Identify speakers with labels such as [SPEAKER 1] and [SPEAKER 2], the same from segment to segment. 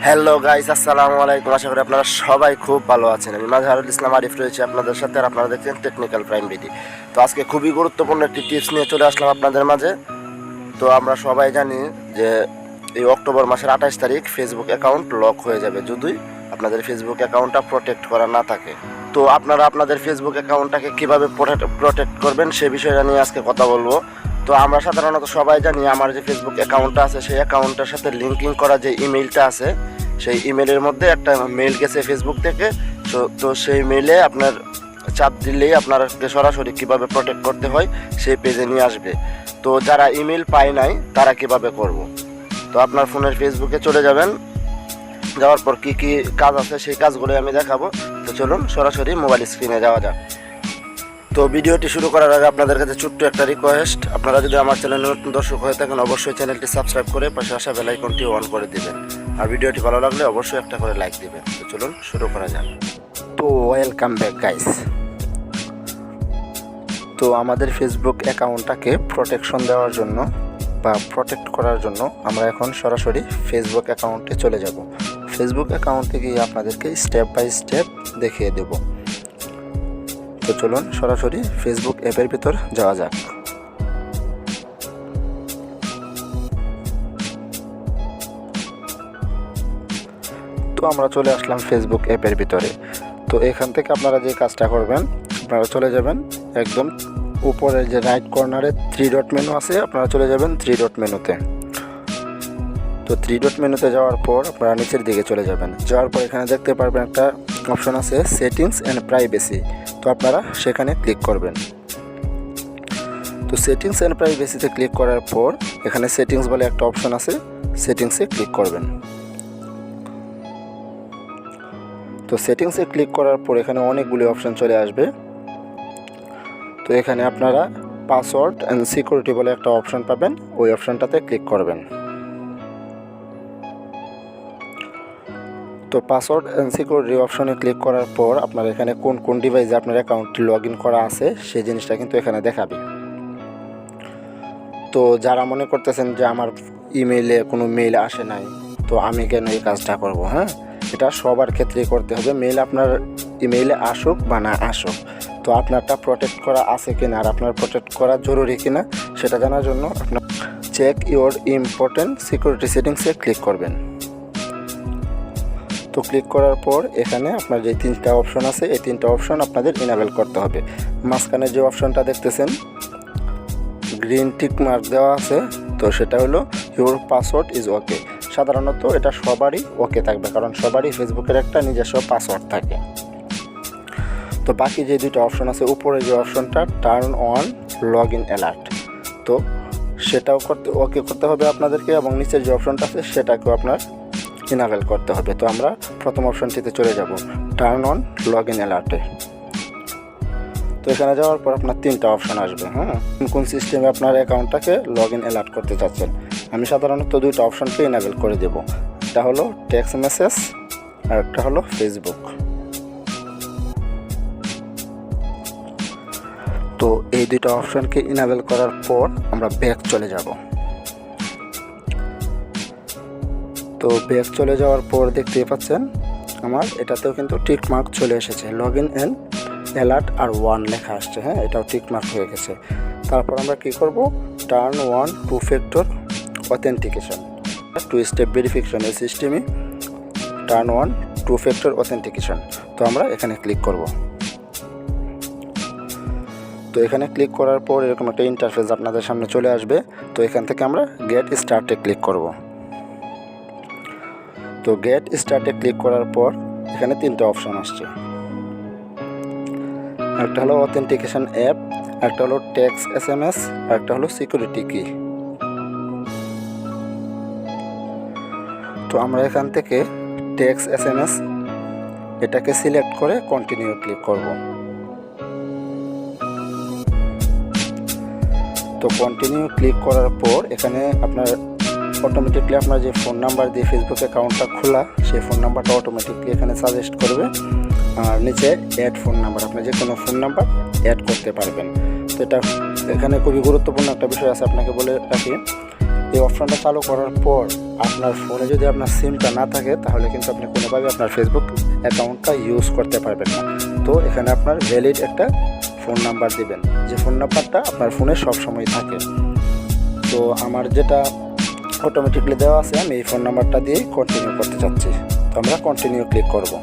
[SPEAKER 1] Hello guys, আসসালামু আলাইকুম। আশা করি আপনারা সবাই খুব ভালো আছেন। আমি মাজহারুল ইসলাম আরিফ রয়েছে আপনাদের সাথে, আর আপনারা দেখছেন টেকনিক্যাল প্রাইম বিডি। তো আজকে খুবই গুরুত্বপূর্ণ একটি টিপস নিয়ে চলে আসলাম আপনাদের মাঝে। তো আমরা সবাই জানি যে এই অক্টোবর মাসের 28 তারিখ ফেসবুক অ্যাকাউন্ট লক হয়ে যাবে যদি আপনাদের ফেসবুক অ্যাকাউন্টটা প্রোটেক্ট করা না থাকে। তো আপনারা আপনাদের ফেসবুক অ্যাকাউন্টটাকে কীভাবে প্রোটেক্ট করবেন সে বিষয়টা নিয়ে আজকে কথা বলবো। তো আমরা সাধারণত সবাই জানি আমার যে ফেসবুক অ্যাকাউন্টটা আছে সেই অ্যাকাউন্টের সাথে লিঙ্কিং করা যে ইমেইলটা আছে, সেই ইমেলের মধ্যে একটা মেল গেছে ফেসবুক থেকে। তো সেই মেলে আপনার চাপ দিলেই আপনাকে সরাসরি কীভাবে প্রোটেক্ট করতে হয় সেই পেজে নিয়ে আসবে। তো যারা ইমেল পায় নাই তারা কিভাবে করব। তো আপনার ফোনের ফেসবুকে চলে যাবেন, যাওয়ার পর কী কী কাজ আছে সেই কাজগুলো আমি দেখাবো। তো চলুন সরাসরি মোবাইল স্ক্রিনে যাওয়া যাক। তো ভিডিওটি শুরু করার আগে আপনাদের কাছে ছোট্ট একটা রিকোয়েস্ট, আপনারা যদি আমার চ্যানেলে নতুন দর্শক হয়ে থাকেন অবশ্যই চ্যানেলটি সাবস্ক্রাইব করে পাশে আসা বেল আইকনটি অন করে দিবেন, আর ভিডিওটি ভালো লাগলে অবশ্যই একটা করে লাইক দিবেন। তো চলুন শুরু করা যাক। তো ওয়েলকাম ব্যাক গাইস। তো আমাদের ফেসবুক অ্যাকাউন্টটাকে প্রোটেকশন দেওয়ার জন্য বা প্রোটেক্ট করার জন্য আমরা এখন সরাসরি ফেসবুক অ্যাকাউন্টে চলে যাব। ফেসবুক অ্যাকাউন্টে গিয়ে আপনাদেরকে স্টেপ বাই স্টেপ দেখিয়ে দেব। তো চলুন সরাসরি ফেসবুক অ্যাপের ভিতর যাওয়া যাক। তো আমরা চলে আসলাম ফেসবুক অ্যাপের ভিতরে। তো এখান থেকে আপনারা যে কাজটা করবেন, আপনারা চলে যাবেন একদম উপরের যে রাইট কর্নারে 3 ডট মেনু আছে, আপনারা চলে যাবেন 3 ডট মেনুতে। তো 3 ডট মেনুতে যাওয়ার পর আপনারা নিচের দিকে চলে যাবেন। যাওয়ার পর এখানে দেখতে পারবেন একটা অপশন আছে সেটিংস অ্যান্ড প্রাইভেসি। তো আপনারা সেখানে ক্লিক করবেন। তো সেটিংস অ্যান্ড প্রাইভেসিতে ক্লিক করার পর এখানে সেটিংস বলে একটা অপশন আছে, সেটিংসে ক্লিক করবেন। তো সেটিংসে ক্লিক করার পর এখানে অনেকগুলি অপশন চলে আসবে। তো এখানে আপনারা পাসওয়ার্ড অ্যান্ড সিকিউরিটি বলে একটা অপশন পাবেন, ওই অপশনটাতে ক্লিক করবেন। তো পাসওয়ার্ড অ্যান্ড সিকিউরিটি অপশনে ক্লিক করার পর আপনার এখানে কোন কোন ডিভাইসে আপনার অ্যাকাউন্টটি লগ ইন করা আছে সেই জিনিসটা কিন্তু এখানে দেখাবে। তো যারা মনে করতেছেন যে আমার ইমেইলে কোনো মেইল আসে নাই, তো আমি কেন এই কাজটা করব? হ্যাঁ, এটা সবার ক্ষেত্রেই করতে হবে। মেইল আপনার ইমেইলে আসুক বা না আসুক, তো আপনারটা প্রোটেক্ট করা আছে কিনা আর আপনার প্রোটেক্ট করা জরুরি কিনা সেটা জানার জন্য আপনার চেক ইওর ইম্পর্টেন্ট সিকিউরিটি সেটিংসে ক্লিক করবেন। তো ক্লিক করার পর এখানে আপনার যে 3টা অপশন আছে এই 3টা অপশন আপনাদের ইনেবল করতে হবে। মাঝখানে যে অপশনটা দেখতেছেন গ্রিন টিক মার্ক দেওয়া আছে, তো সেটা হলো ইওর পাসওয়ার্ড ইজ ওকে। সাধারণত এটা সবারই ওকে থাকবে, কারণ সবারই ফেসবুকের একটা নিজস্ব পাসওয়ার্ড থাকে। তো বাকি যে 2টা অপশন আছে, উপরে যে অপশনটা turn on log in alert, তো সেটাও ওকে করতে হবে আপনাদেরকে, এবং নিচের যে অপশনটা আছে সেটাকেও আপনার ইনেবল করতে হবে। তো আমরা প্রথম অপশনটিতে চলে যাব, টার্ন অন লগ ইন অ্যালার্টে। তো এখানে যাওয়ার পর আপনার 3টা অপশন আসবে। হ্যাঁ, কোন সিস্টেমে আপনার অ্যাকাউন্টটাকে লগ ইন অ্যালার্ট করতে চাচ্ছেন। আমি সাধারণত 2টা অপশনকে ইনেবল করে দেব। একটা হলো টেক্সট মেসেজ আর একটা হলো ফেসবুক। তো এই 2টা অপশনকে ইনেবল করার পর আমরা ব্যাক চলে যাব। তো ব্যাক চলে যাওয়ার পর দেখতেই পাচ্ছেন আমার এটাতেও কিন্তু টিক মার্ক চলে এসেছে, লগ ইন অ্যান্ড অ্যালার্ট আর 1 লেখা আসছে। হ্যাঁ, এটাও টিক মার্ক হয়ে গেছে। তারপর আমরা কী করব, turn 1 2 factor authentication, 2 step verification এই সিস্টেমে টার্ন 1 2 ফ্যাক্টর অথেন্টিকেশন। তো আমরা এখানে ক্লিক করব। তো এখানে ক্লিক করার পর এরকম একটা ইন্টারফেস আপনাদের সামনে চলে আসবে। তো এখান থেকে আমরা গেট স্টার্টে ক্লিক করব। তো গেট স্টার্টে ক্লিক করার পর এখানে 3টা অপশন আসছে। একটা হলো অথেন্টিকেশন অ্যাপ, একটা হলো টেক্সট SMS, আর একটা হলো সিকিউরিটি কি। তো আমরা এখান থেকে টেক্সট SMS এটাকে সিলেক্ট করে কন্টিনিউ ক্লিক করব। তো কন্টিনিউ ক্লিক করার পর এখানে আপনার অটোমেটিকলি আপনার যে ফোন নাম্বার দিয়ে ফেসবুক অ্যাকাউন্টটা খোলা সেই ফোন নাম্বারটা অটোমেটিকলি এখানে সাজেস্ট করবে, আর নিচে অ্যাড ফোন নাম্বার, আপনি যে কোনো ফোন নাম্বার অ্যাড করতে পারবেন। তো এটা এখানে খুবই গুরুত্বপূর্ণ একটা বিষয় আছে, আপনাকে বলে রাখি।
[SPEAKER 2] এই অপশনটা চালু করার পর আপনার ফোনে যদি আপনার সিমটা না থাকে তাহলে কিন্তু আপনি কোনোভাবে আপনার ফেসবুক অ্যাকাউন্টটা ইউজ করতে পারবেন না। তো এখানে আপনার ভ্যালিড একটা ফোন নাম্বার দিবেন, যে ফোন নাম্বারটা আপনার ফোনে সবসময় থাকে। তো আমার যেটা অটোমেটিকলি দেওয়া আছে, আমি এই ফোন নাম্বারটা দিয়ে কন্টিনিউ করতে চাচ্ছি। তো আমরা কন্টিনিউ ক্লিক করব।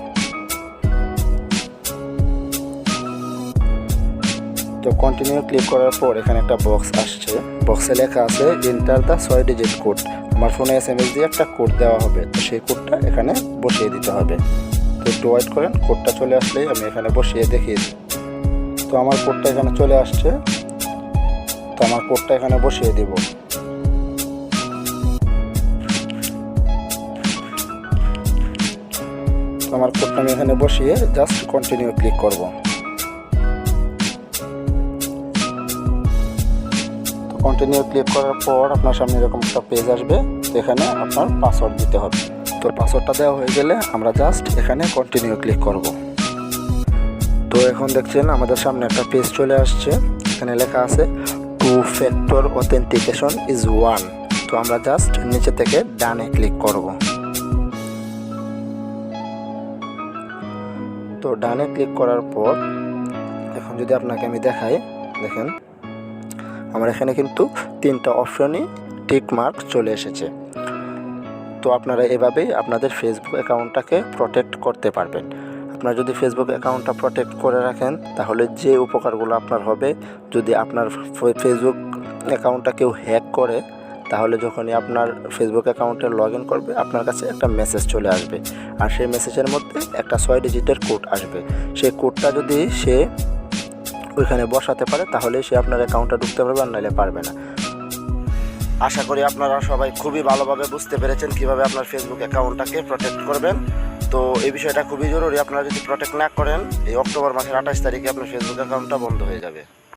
[SPEAKER 2] তো কন্টিনিউ ক্লিক করার পর এখানে একটা বক্স আসছে, বক্সে লেখা আছে এন্টার দ্য 6 ডিজিট কোড। আমার ফোনে SMS দিয়ে একটা কোড দেওয়া হবে, তো সেই কোডটা এখানে বসিয়ে দিতে হবে। তো একটু ওয়েট করেন, কোডটা চলে আসলেই আমি এখানে বসিয়ে দেখিয়ে দিই। তো আমার কোডটা এখানে চলে আসছে, তো আমার কোডটা এখানে বসিয়ে দিব। তো আমার কোডটা আমি এখানে বসিয়ে জাস্ট কন্টিনিউ ক্লিক করব। কন্টিনিউ ক্লিক করার পর আপনার সামনে এরকম একটা পেজ আসবে, এখানে আপনার পাসওয়ার্ড দিতে হবে। তো পাসওয়ার্ডটা দেওয়া হয়ে গেলে আমরা জাস্ট এখানে কন্টিনিউ ক্লিক করব। তো এখন দেখছেন আমাদের সামনে একটা পেজ চলে আসছে, এখানে লেখা আছে 2 factor authentication is 1। তো আমরা জাস্ট নিচে থেকে ডানে ক্লিক করব। তো ডানে ক্লিক করার পর এখন যদি আপনাকে আমি দেখাই, দেখেন আমার এখানে কিন্তু 3টা অপশনই টিক মার্ক চলে এসেছে। তো আপনারা এভাবেই আপনাদের ফেসবুক অ্যাকাউন্টটাকে প্রোটেক্ট করতে পারবেন। আপনারা যদি ফেসবুক অ্যাকাউন্টটা প্রোটেক্ট করে রাখেন তাহলে যে উপকারগুলো আপনার হবে, যদি আপনার ফেসবুক অ্যাকাউন্টটা কেউ হ্যাক করে তাহলে যখনই আপনার ফেসবুক অ্যাকাউন্টে লগ ইন করবে আপনার কাছে একটা মেসেজ চলে আসবে, আর সেই মেসেজের মধ্যে একটা 6 ডিজিটের কোড আসবে। সেই কোডটা যদি সে ওইখানে বসাতে পারে তাহলে সে আপনার অ্যাকাউন্টটা ঢুকতে পারবে, আর নাহলে পারবে না।
[SPEAKER 1] আশা করি আপনারা সবাই খুবই ভালোভাবে বুঝতে পেরেছেন কীভাবে আপনার ফেসবুক অ্যাকাউন্টটাকে প্রোটেক্ট করবেন। তো এই বিষয়টা খুবই জরুরি, আপনারা যদি প্রোটেক্ট না করেন এই অক্টোবর মাসের 28 তারিখে আপনার ফেসবুক অ্যাকাউন্টটা বন্ধ হয়ে যাবে।